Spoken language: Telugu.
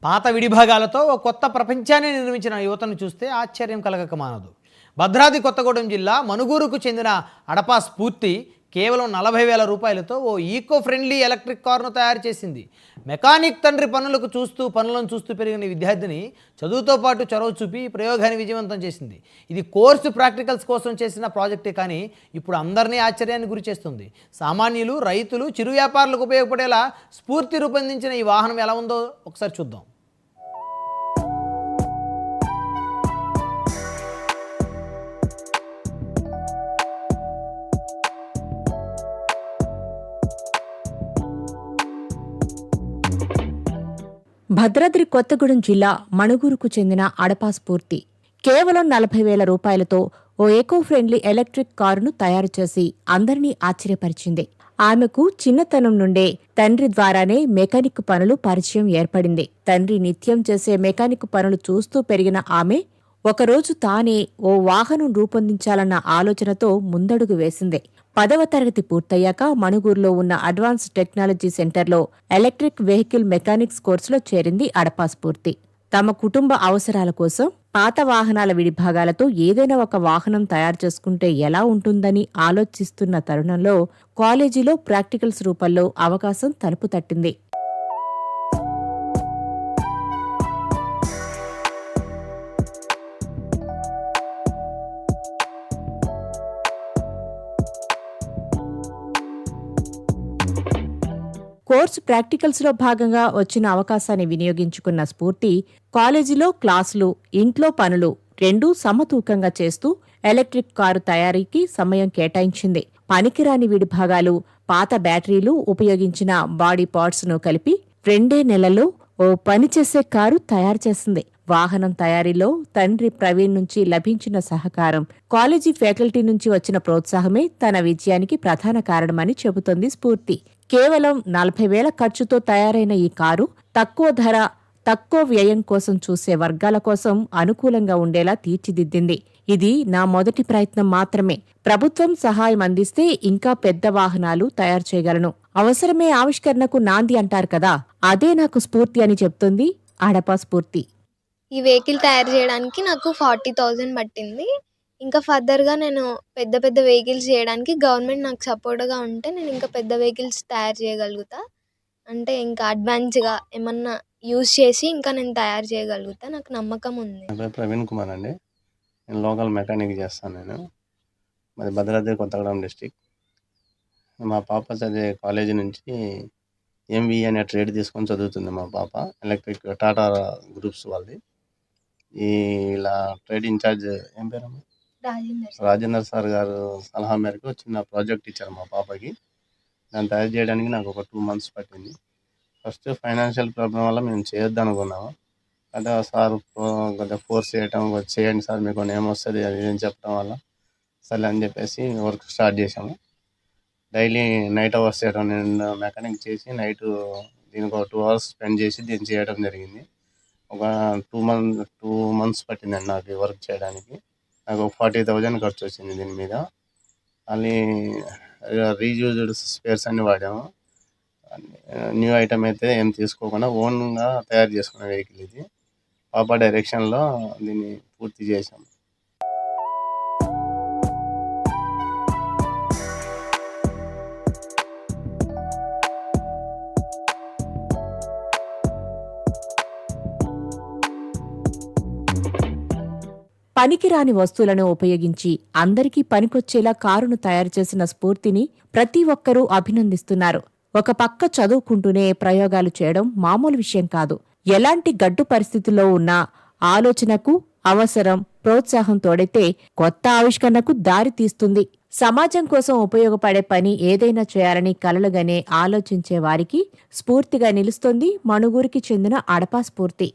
పాత విడిభాగాలతో ఓ కొత్త ప్రపంచాన్ని నిర్మించిన యువతను చూస్తే ఆశ్చర్యం కలగక మానదు. భద్రాద్రి కొత్తగూడెం జిల్లా మనుగూరుకు చెందిన అడపా స్ఫూర్తి కేవలం 40,000 రూపాయలతో ఓ ఈకో ఫ్రెండ్లీ ఎలక్ట్రిక్ కారును తయారు చేసింది. మెకానిక్ తండ్రి పనులను చూస్తూ పెరిగిన విద్యార్థిని చదువుతో పాటు చొరవ చూపి ఈ ప్రయోగాన్ని విజయవంతం చేసింది. ఇది కోర్సు ప్రాక్టికల్స్ కోసం చేసిన ప్రాజెక్టే కానీ ఇప్పుడు అందరినీ ఆశ్చర్యానికి గురి చేస్తుంది. సామాన్యులు, రైతులు, చిరు వ్యాపారులకు ఉపయోగపడేలా స్ఫూర్తి రూపొందించిన ఈ వాహనం ఎలా ఉందో ఒకసారి చూద్దాం. భద్రాద్రి కొత్తగూడెం జిల్లా మణుగూరుకు చెందిన అడపా స్ఫూర్తి కేవలం 40,000 రూపాయలతో ఓ ఎకో ఫ్రెండ్లీ ఎలక్ట్రిక్ కారును తయారు చేసి అందరినీ ఆశ్చర్యపరిచింది. ఆమెకు చిన్నతనం నుండే తండ్రి ద్వారానే మెకానిక్ పనులు పరిచయం ఏర్పడింది. తండ్రి నిత్యం చేసే మెకానిక్ పనులు చూస్తూ పెరిగిన ఆమె ఒకరోజు తానే ఓ వాహనం రూపొందించాలన్న ఆలోచనతో ముందడుగు వేసింది. 10వ తరగతి పూర్తయ్యాక మణుగూరులో ఉన్న అడ్వాన్స్ టెక్నాలజీ సెంటర్లో ఎలక్ట్రిక్ వెహికల్ మెకానిక్స్ కోర్సులో చేరింది అడపా స్ఫూర్తి. తమ కుటుంబ అవసరాల కోసం పాత వాహనాల విడిభాగాలతో ఏదైనా ఒక వాహనం తయారు చేసుకుంటే ఎలా ఉంటుందని ఆలోచిస్తున్న తరుణంలో కాలేజీలో ప్రాక్టికల్స్ రూపంలో అవకాశం తలుపు తట్టింది. కోర్సు ప్రాక్టికల్స్లో భాగంగా వచ్చిన అవకాశాన్ని వినియోగించుకున్న స్ఫూర్తి కాలేజీలో క్లాసులు, ఇంట్లో పనులు రెండూ సమతూకంగా చేస్తూ ఎలక్ట్రిక్ కారు తయారీకి సమయం కేటాయించింది. పనికిరాని విడిభాగాలు, పాత బ్యాటరీలు ఉపయోగించిన బాడీ పార్ట్స్ను కలిపి 2 నెలల్లో ఓ పనిచేసే కారు తయారు చేసింది. వాహనం తయారీలో తండ్రి ప్రవీణ్ నుంచి లభించిన సహకారం, కాలేజీ ఫ్యాకల్టీ నుంచి వచ్చిన ప్రోత్సాహమే తన విజయానికి ప్రధాన కారణమని చెబుతోంది స్ఫూర్తి. కేవలం 40,000 ఖర్చుతో తయారైన ఈ కారు తక్కువ ధర, తక్కువ వ్యయం కోసం చూసే వర్గాల కోసం అనుకూలంగా ఉండేలా తీర్చిదిద్దింది. ఇది నా మొదటి ప్రయత్నం మాత్రమే. ప్రభుత్వం సహాయం అందిస్తే ఇంకా పెద్ద వాహనాలు తయారు చేయగలను. అవసరమే ఆవిష్కరణకు నాంది అంటారు కదా, అదే నాకు స్ఫూర్తి అని చెప్తుంది అడపా స్ఫూర్తి. ఈ వెహికల్ తయారు చేయడానికి నాకు 40,000 పట్టింది. ఇంకా ఫర్దర్గా నేను పెద్ద పెద్ద వెహికల్స్ చేయడానికి గవర్నమెంట్ నాకు సపోర్ట్గా ఉంటే నేను ఇంకా పెద్ద వెహికల్స్ తయారు చేయగలుగుతా. అంటే ఇంకా అడ్వాన్స్గా ఏమన్నా యూజ్ చేసి ఇంకా నేను తయారు చేయగలుగుతా, నాకు నమ్మకం ఉంది. నా పేరు ప్రవీణ్ కుమార్ అండి. నేను లోకల్ మెకానిక్ చేస్తాను. మాది భద్రాద్రి కొత్తగూడెం డిస్టిక్. మా పాప చదివే కాలేజీ నుంచి ఎంవి అనే ట్రేడ్ తీసుకొని చదువుతుంది. మా పాప ఎలక్ట్రిక్ టాటా గ్రూప్స్ వాళ్ళది. ఇలా ట్రేడ్ ఇన్ఛార్జ్ ఏం పేరమ్మా, రాజేందర్ సార్ గారు సలహా మేరకు చిన్న ప్రాజెక్ట్ ఇచ్చారు మా పాపకి. దాన్ని తయారు చేయడానికి నాకు ఒక 2 months పట్టింది. ఫస్ట్ ఫైనాన్షియల్ ప్రాబ్లం వల్ల మేము చేయొద్దు అనుకున్నాము. అంటే సార్ కొద్దిగా ఫోర్స్ చేయటం, చేయండి సార్ మీకు ఏమొస్తుంది అది ఏం చెప్పడం వల్ల సరే అని చెప్పేసి వర్క్ స్టార్ట్ చేసాము. డైలీ నైట్ అవర్స్ చేయడం, నేను మెకానిక్ చేసి నైట్ దీనికి ఒక 2 hours స్పెండ్ చేసి దీన్ని చేయడం జరిగింది. ఒక 2 months పట్టిందండి నాకు ఈ వర్క్ చేయడానికి. నాకు 40,000 ఖర్చు వచ్చింది దీని మీద. మళ్ళీ రీయూజ్డ్ స్పేర్స్ అన్ని వాడాము. న్యూ ఐటమ్ అయితే ఏం తీసుకోకుండా ఓన్గా తయారు చేసుకున్న వెహికల్ ఇది. పాప డైరెక్షన్లో దీన్ని పూర్తి చేసాము. పనికిరాని వస్తువులను ఉపయోగించి అందరికీ పనికొచ్చేలా కారును తయారు చేసిన స్ఫూర్తిని ప్రతి ఒక్కరూ అభినందిస్తున్నారు. ఒక పక్క చదువుకుంటూనే ప్రయోగాలు చేయడం మామూలు విషయం కాదు. ఎలాంటి గడ్డు పరిస్థితుల్లో ఉన్నా ఆలోచనకు, అవసరం, ప్రోత్సాహం తోడైతే కొత్త ఆవిష్కరణకు దారి తీస్తుంది. సమాజం కోసం ఉపయోగపడే పని ఏదైనా చేయాలని కలలుగానే ఆలోచించే వారికి స్ఫూర్తిగా నిలుస్తోంది మణుగూరుకి చెందిన అడపా స్ఫూర్తి.